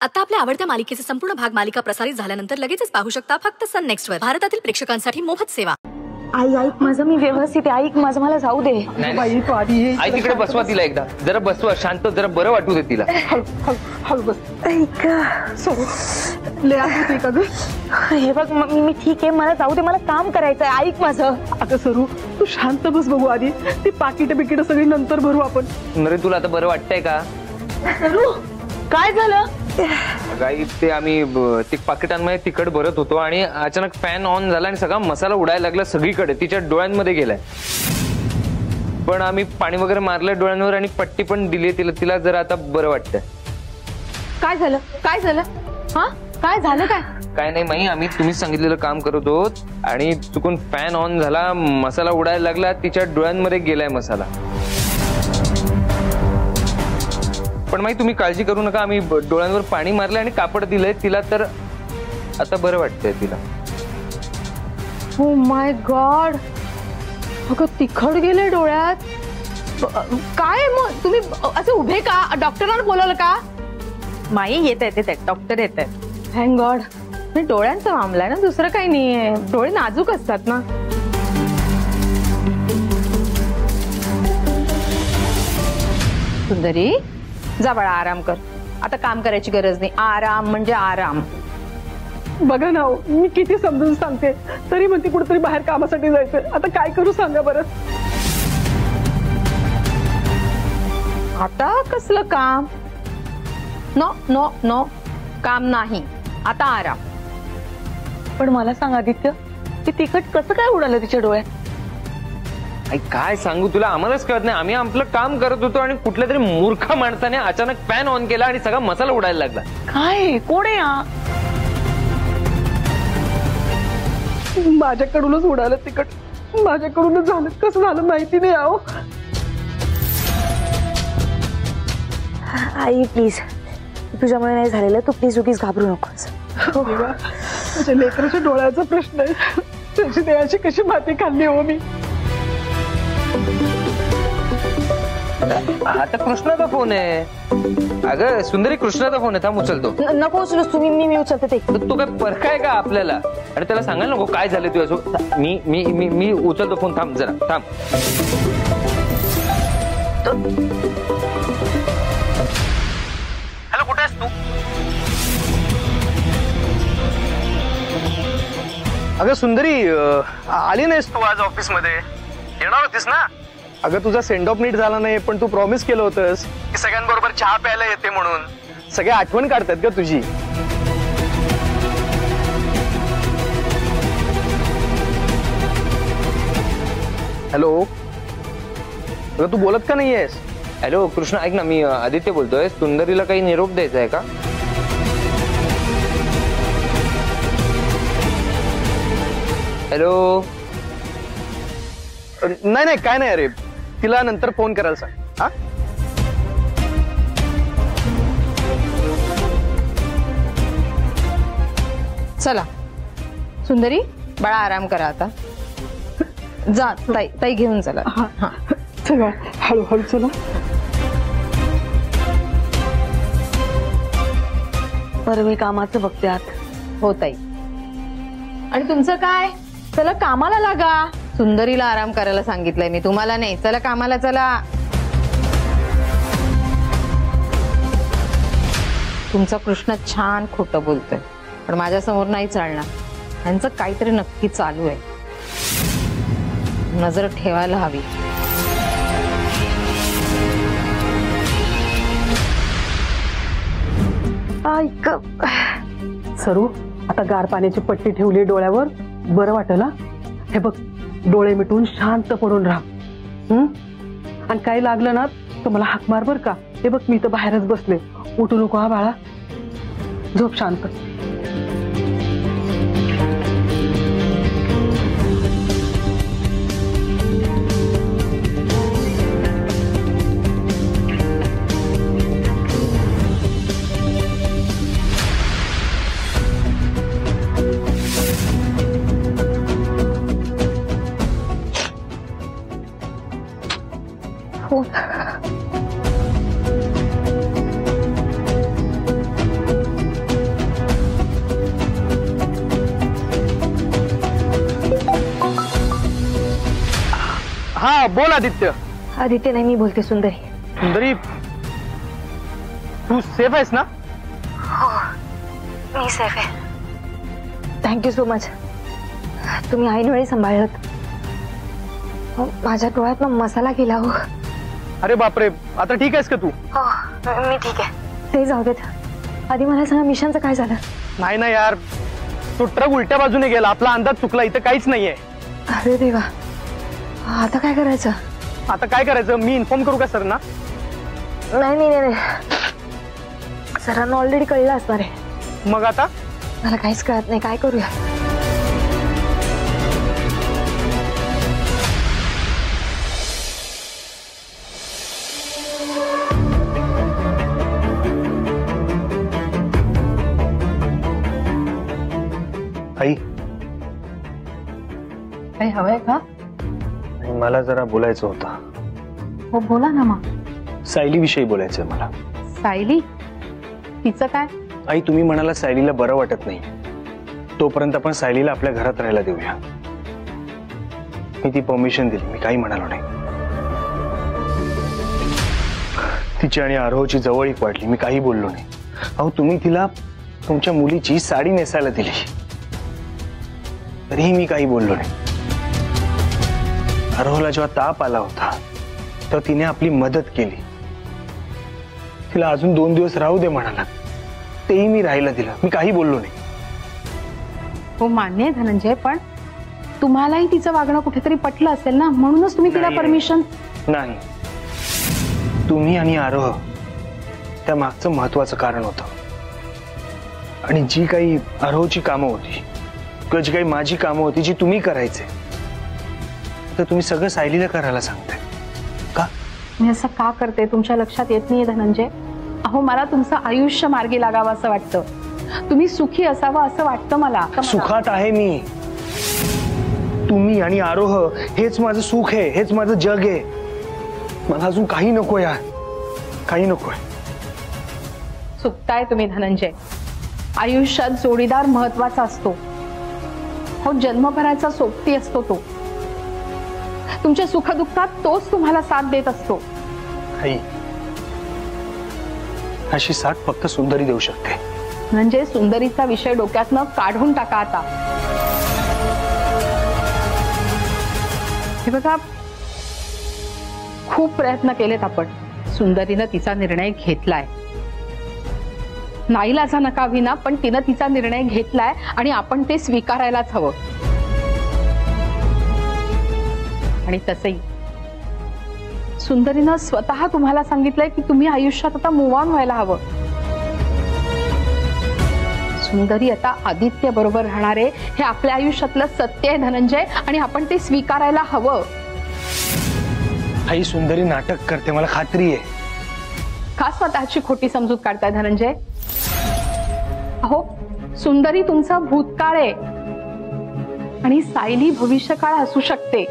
आता आपल्या आवडत्या मालिकेचे संपूर्ण भाग मालिका प्रसारित झाल्यानंतर लगेचच पाहू शकता फक्त सन नेक्स्ट वर. भारतातील प्रेक्षकांसाठी मोफत सेवा. आई ऐक माझं, मी व्यवस्थित ऐक माझं, मला जाऊ दे. बाई तू आधी आई तिकडे बसवा तिला एकदा, जरा बसवा, शांत, जरा बरं वाटू दे तिला. हळू बस. ऐक लय आठवते का ग? हे बघ मी ठीक आहे, मला जाऊ दे, मला काम करायचंय, ऐक माझं. आता सरू तू शांत बस, बघू आधी ती पाकिट बिकिट सगळी नंतर भरू आपण. नरे तुला आता बरं वाटतंय का? सरू काय झालं? गाई ते आम्ही ते पाकिटांमध्ये तिखट भरत होतो आणि अचानक फॅन ऑन झाला आणि सगळा मसाला उडायला लागला सगळीकडे, तिच्या डोळ्यांमध्ये गेलाय. पण आम्ही पाणी वगैरे मारलं डोळ्यांवर आणि पट्टी पण दिली तिला. तिला जरा आता बरं वाटतंय. काय झालं? काय झालं? हा काय झालं? काय नाही माही, आम्ही तुम्ही सांगितलेलं काम करत होत आणि चुकून फॅन ऑन झाला, मसाला उडायला लागला, तिच्या डोळ्यांमध्ये गेलाय मसाला. पण माही तुम्ही काळजी करू नका, आम्ही डोळ्यांवर पाणी मारलंय आणि कापड दिलंय तिला, तर आता बरं वाटतंय तिला. ओ माय गॉड, अगं तिखट गेले डोळ्यात. काय मग तुम्ही असे उभे का? डॉक्टरांना बोलवलं का? माई येत आहेत डॉक्टर येत आहेत. Thank God. डोळ्यांचा मामला आहे ना, दुसरं काही नाहीये. डोळे नाजूक असतात ना. सुंदरी जा बाळा, आराम कर. आता काम करायची गरज नाही, आराम म्हणजे आराम. बघा ना, मी किती समजून सांगते तरी म्हणते कुठेतरी बाहेर कामासाठी जायचं. आता काय करू सांगा बरं. आता कसलं काम? नो नो नो, काम नाही, आता आराम. पण मला सांग आदित्य, ती तिखट कसं काय उडालं तिच्या डोळ्यात? आई काय सांगू तुला, आम्हालाच कळत नाही. आम्ही आपलं काम करत होतो आणि कुठल्या तरी मूर्ख माणसाने अचानक फॅन ऑन केला आणि सगळा मसाला उडायला लागला. काय? कोण आहे हा? माझ्याकडूनच उडालं तिखट, माझ्याकडूनच झालं. कसं झालं माहिती नाही. आहो आई प्लीज, तुझ्यामुळे नाही झालेलं, तू प्लीज उगीच घाबरू नकोस. माझ्या लेकराच्या डोळ्याचा प्रश्न आहे, त्याची देवाची कशी माती खाल्ली हो मी. आता कृष्णाचा फोन आहे. अगं सुंदरी, कृष्णाचा फोन आहे, थांब उचलतो. नको उचलूस तुम्ही, मी उचलते ते. तू काय परखाय का आपल्याला? आणि त्याला सांगायला नको काय झालं तुझ्या. मी मी मी मी उचलतो फोन, थांब जरा, थांब. हॅलो, कुठे आहेस तू? अगं सुंदरी, आली नाहीस तू आज ऑफिस मध्ये? येणार होतीस ना? अगं तुझा सेंड ऑफ नीट झाला नाही, पण तू प्रॉमिस केलं होतंस की सगळ्यांबरोबर चहा प्यायला येते म्हणून. सगळे आठवण काढतात ग तुझी. हॅलो, अगं तू बोलत का नाहीयेस? हॅलो कृष्णा, ऐक ना, मी आदित्य बोलतोय. सुंदरीला काही निरोप द्यायचा आहे का? हॅलो. नाही नाही, काय नाही. अरे तिला नंतर फोन करायला सांग. हा चला सुंदरी, बाळा आराम करा आता. जा ताई, ताई घेऊन चला. हा चला हळूहळू चला. बरं मी कामाचं बघते आत. हो ताई. आणि तुमचं काय? चला कामाला लागा. सुंदरीला आराम करायला सांगितलंय मी, तुम्हाला नाही. चला कामाला चला. तुमचा कृष्ण छान खोटं बोलतोय, पण माझ्या समोर नाही चालणार. यांचं काहीतरी नक्की चालू आहे, नजर ठेवायला हवी. ऐक सरू, आता गार पाण्याची पट्टी ठेवली डोळ्यावर, बरं वाटलं. हे बघ, डोळे मिटून शांत पडून राहा. आणि काही लागलं ना तर मला हाक मार बर का. हे बघ, मी तर बाहेरच बसले, उठू नको हा बाळा, झोप शांत. हो हा बोल आदित्य. आदित्य नाही, मी बोलते सुंदरी. सुंदरी, तू सेफ आहेस ना? मी सेफ आहे. Thank you so much. तुम्ही ऐन वेळी सांभाळत. माझ्या डोळ्यात मसाला गेला हो. अरे बापरे, आता ठीक आहेस का तू? हो, मी ठीक आहे. ते जाऊ देत, आधी मला सांगा मिशनचं काय झालं? नाही ना यार, तो ट्रक उलट्या बाजूने गेला, आपला अंदाज चुकला, इथं काहीच नाहीये. अरे देवा, आता काय करायचं? आता काय करायचं, मी इन्फॉर्म करू का सर ना? नाही, सरांना ऑलरेडी कळलं असणार आहे. मग आता? मला काहीच कळत नाही, काय करूया? आई, काही हवंय का? मला जरा बोलायचं होतं. हो बोला ना मग. सायली विषयी बोलायचंय मला. सायली? तिचं काय? आई, तुम्ही म्हणाला सायलीला बरं वाटत नाही, तोपर्यंत आपण सायलीला आपल्या घरात राहायला देऊया. मी ती परमिशन दिली, मी काही म्हणालो नाही. तिची आणि आरोहची जवळीक वाढली, मी काही बोललो नाही. अहो, तुम्ही तिला तुमच्या मुलीची साडी नेसायला दिली, तरीही मी काही बोललो नाही. आरोहला जेव्हा ताप आला होता तर तिने आपली मदत केली. तिला अजून 2 दिवस राहू दे म्हणाला, तेही मी राहायला दिलं, मी काही बोललो नाही. हो मान्य आहे धनंजय, पण तुम्हालाही तिचं वागणं कुठेतरी पटलं असेल ना, म्हणूनच तुम्ही तिला परमिशन. नाही, तुम्ही आणि आरोह त्या मागचं महत्वाचं कारण होतं. आणि जी काही आरोहची कामं होती किंवा जी काही माझी कामं होती जी तुम्ही करायचे, तर तुम्ही सगळं सायलीला करायला सांगताय का? मी असं का करते तुमच्या लक्षात येत नाहीये धनंजय. अहो, मला तुमचं आयुष्य मार्गी लागावं असं वाटतं, तुम्ही सुखी असावं असं वाटतं मला. सुखात आहे मी. तुम्ही आणि आरोह हेच माझं सुख आहे, हेच माझं जग आहे. मला अजून काही नको यार, काही नकोय. चुकताय तुम्ही धनंजय. आयुष्यात जोडीदार महत्वाचा असतो. हो, जन्मभराचा सोबती असतो तो. तुमच्या सुखदुःखात तोच तुम्हाला साथ देत असतो. आई, अशी साथ फक्त सुंदरी देऊ शकते. म्हणजे सुंदरीचा विषय डोक्यातनं काढून टाका आता. हे बघा, खूप प्रयत्न केलेत आपण. सुंदरीनं तिचा निर्णय घेतलाय, नाईलाजा नका विना, पण तिनं तिचा निर्णय घेतलाय आणि आपण ते स्वीकारायलाच हवं. आणि तसंही सुंदरीनं स्वतः तुम्हाला सांगितलंय की तुम्ही आयुष्यात आता मूव्ह ऑन व्हायला हवं. सुंदरी आता आदित्य बरोबर राहणार आहे, हे आपल्या आयुष्यातलं सत्य आहे धनंजय, आणि आपण ते स्वीकारायला हवं. आई, सुंदरी नाटक करते, मला खात्री आहे. का स्वतःची खोटी समजूत काढताय धनंजय? अहो, सुंदरी तुमचा भूतकाळ आहे आणि सायली भविष्यकाळ असू शकते.